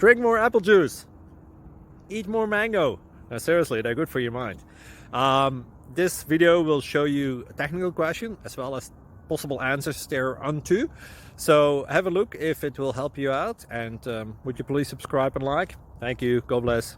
Drink more apple juice. Eat more mango. No, seriously, they're good for your mind. This video will show you a technical question as well as possible answers thereunto. So have a look if it will help you out, and would you please subscribe and like? Thank you. God bless.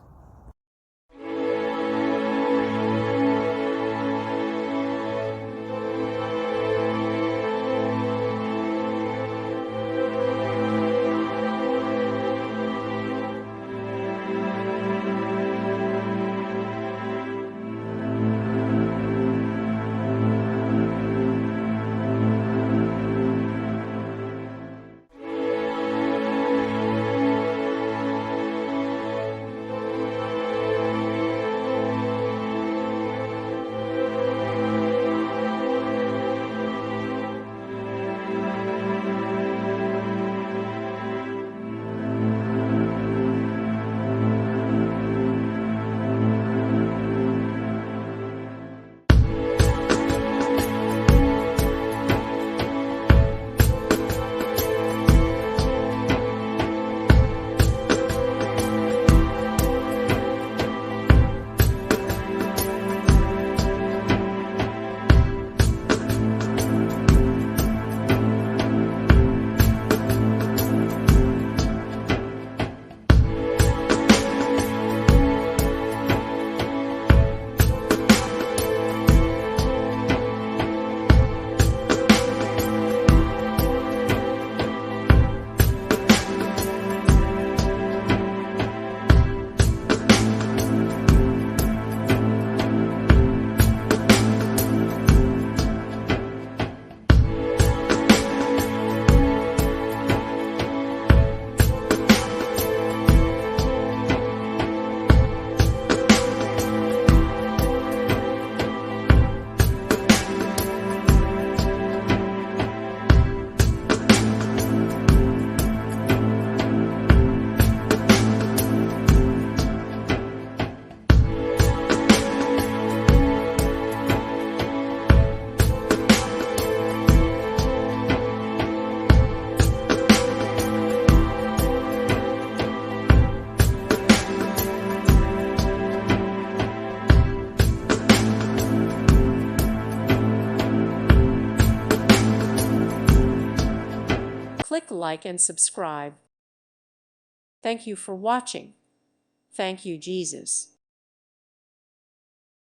Click like and subscribe. Thank you for watching. Thank you, Jesus.